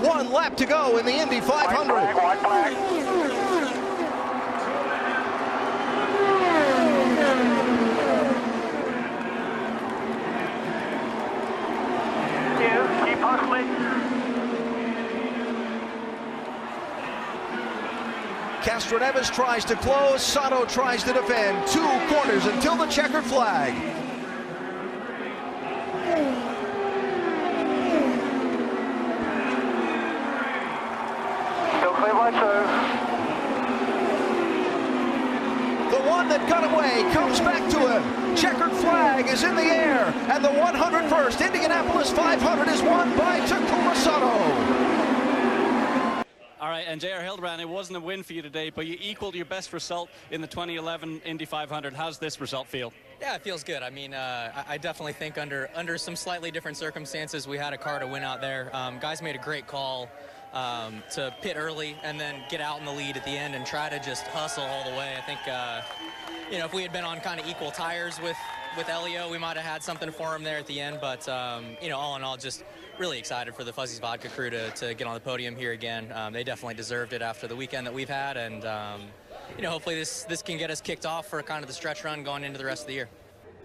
1 lap to go in the Indy 500. White flag. Keep hustling. Castroneves tries to close, Sato tries to defend. 2 corners until the checkered flag. Still clear by 2. The one that got away comes back to him. Checkered flag is in the air, and the 101st Indianapolis 500 is won by Takuma Sato. All right, and J.R. Hildebrand, it wasn't a win for you today, but you equaled your best result in the 2011 Indy 500. How's this result feel? Yeah, it feels good. I mean, I definitely think under some slightly different circumstances, we had a car to win out there. Guys made a great call to pit early and then get out in the lead at the end and try to just hustle all the way. I think, you know, if we had been on kind of equal tires with Elio, we might have had something for him there at the end. But, you know, all in all, just really excited for the Fuzzy's Vodka crew to get on the podium here again. They definitely deserved it after the weekend that we've had. And, you know, hopefully this can get us kicked off for kind of the stretch run going into the rest of the year.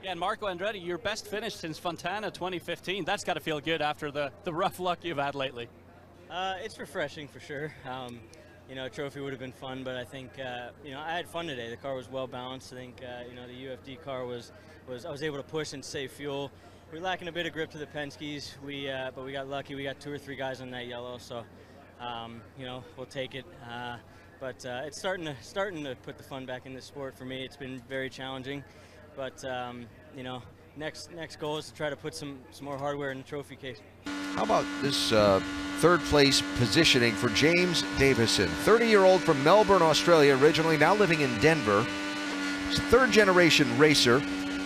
Yeah, and Marco Andretti, your best finish since Fontana 2015. That's got to feel good after the rough luck you've had lately. It's refreshing for sure. You know, a trophy would have been fun, but I think, you know, I had fun today. The car was well balanced. I think, you know, the UFD car was I was able to push and save fuel. We're lacking a bit of grip to the Penske's, but we got lucky. We got 2 or 3 guys on that yellow, so, you know, we'll take it. But it's starting to put the fun back in the sport for me. It's been very challenging, but, you know, next goal is to try to put some more hardware in the trophy case. How about this third place positioning for James Davison, 30-year-old from Melbourne, Australia originally, now living in Denver. He's a 3rd-generation racer.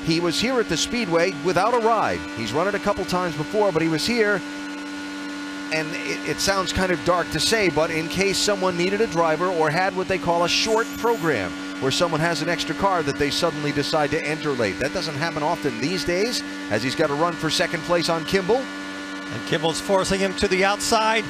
He was here at the Speedway without a ride. He's run it a couple times before, but he was here, and it sounds kind of dark to say, but in case someone needed a driver or had what they call a short program, where someone has an extra car that they suddenly decide to enter late. That doesn't happen often these days, as he's got to run for 2nd place on Kimball. And Kimball's forcing him to the outside.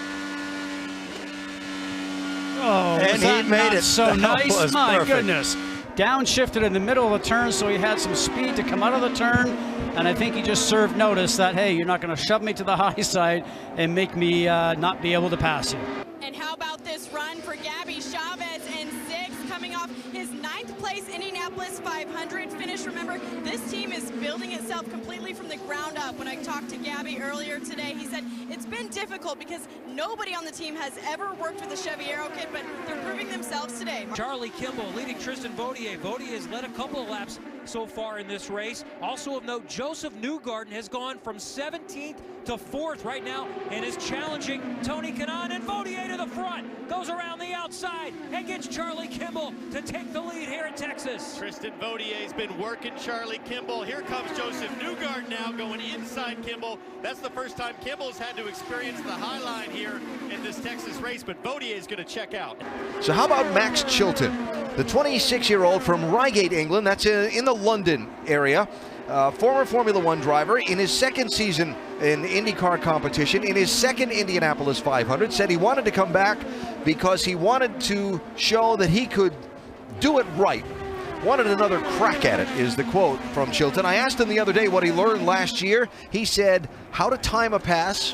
Oh, and he made it so nice. My perfect. goodness. Downshifted in the middle of the turn, so he had some speed to come out of the turn. And I think he just served notice that, hey, you're not going to shove me to the high side and make me not be able to pass you. And how about this run for Gabby Chavez in 6th, coming off his 9th place Indianapolis 500 finish. Remember, this team is building itself completely from the ground up. When I talked to Gabby earlier today, he said it's been difficult because nobody on the team has ever worked with a Chevy Aero kit, but they're proving themselves today. Charlie Kimball leading Tristan Vautier. Vautier has led a couple of laps so far in this race. Also of note, Joseph Newgarden has gone from 17th to 4th right now and is challenging Tony Kanaan, and Vautier to the front, goes around the outside and gets Charlie Kimball to take the lead here in Texas. Tristan Vautier's been working Charlie Kimball. Here comes Joseph Newgarden now going inside Kimball. That's the first time Kimball's had to experience the high line here in this Texas race, but Vautier's going to check out. So how about Max Chilton, the 26-year-old from Reigate, England, that's in the London area, former Formula One driver, in his 2nd season in IndyCar competition, in his 2nd Indianapolis 500, said he wanted to come back because he wanted to show that he could do it right. Wanted another crack at it, is the quote from Chilton. I asked him the other day what he learned last year. He said how to time a pass,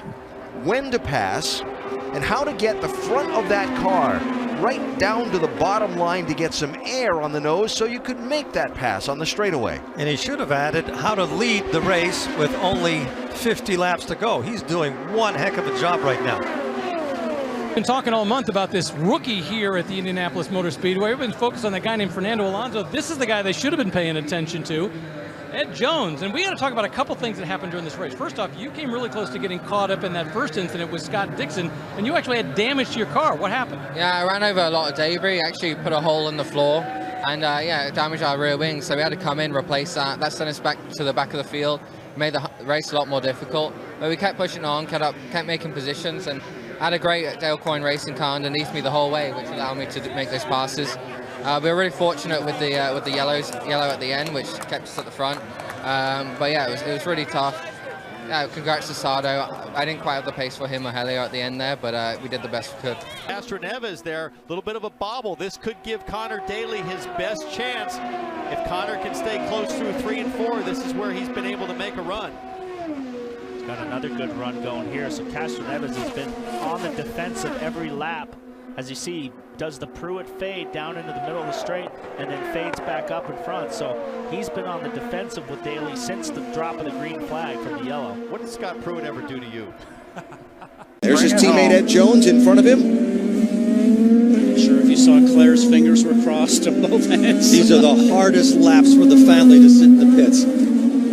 when to pass, and how to get the front of that car right down to the bottom line to get some air on the nose so you could make that pass on the straightaway. And he should have added how to lead the race with only 50 laps to go. He's doing one heck of a job right now. Been talking all month about this rookie here at the Indianapolis Motor Speedway. We've been focused on the guy named Fernando Alonso. This is the guy they should have been paying attention to, Ed Jones. And we got to talk about a couple things that happened during this race. First off, you came really close to getting caught up in that first incident with Scott Dixon, and you actually had damage to your car. What happened? Yeah, I ran over a lot of debris, actually put a hole in the floor, and yeah, it damaged our rear wing, so we had to come in, replace that. That sent us back to the back of the field, made the race a lot more difficult. But we kept pushing on, kept making positions, and I had a great Dale Coyne racing car underneath me the whole way, which allowed me to make those passes. We were really fortunate with the yellow at the end, which kept us at the front. But yeah, it was really tough. congrats to Sardo. I didn't quite have the pace for him or Helio at the end there, but we did the best we could. Castroneves there, a little bit of a bobble. This could give Connor Daly his best chance. If Connor can stay close through 3 and 4, this is where he's been able to make a run. He's got another good run going here. So Castroneves has been on the defensive every lap. As you see, he does the Pruitt fade down into the middle of the straight and then fades back up in front. So he's been on the defensive with Daly since the drop of the green flag from the yellow. What did Scott Pruitt ever do to you? There's his teammate Ed Jones in front of him. I'm sure if you saw Claire's fingers were crossed on both ends. These are the hardest laps for the family to sit in the pits.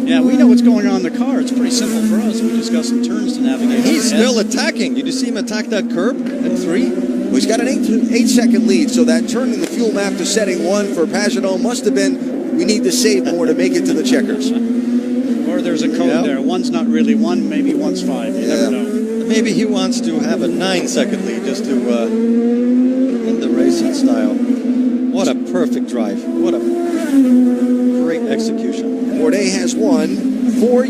Yeah, we know what's going on in the car. It's pretty simple for us. We just got some turns to navigate. He's still attacking. Did you see him attack that curb at 3? Well, he's got an 8-second lead, so that turn in the fuel map to setting 1 for Pagenaud must have been, we need to save more to make it to the checkers. Or there's a code there. One's not really 1, maybe one's 5. You never know. Maybe he wants to have a 9-second lead just to end the race in style. What a perfect drive. What a great execution. Bourdais has won 4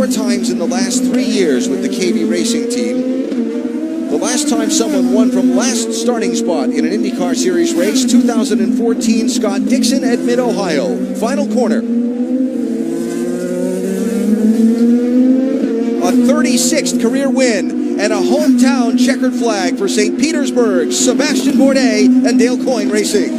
times in the last 3 years with the KV Racing team. The last time someone won from last starting spot in an IndyCar Series race, 2014, Scott Dixon at Mid-Ohio. Final corner. A 36th career win and a hometown checkered flag for St. Petersburg, Sebastian Bourdais and Dale Coyne Racing.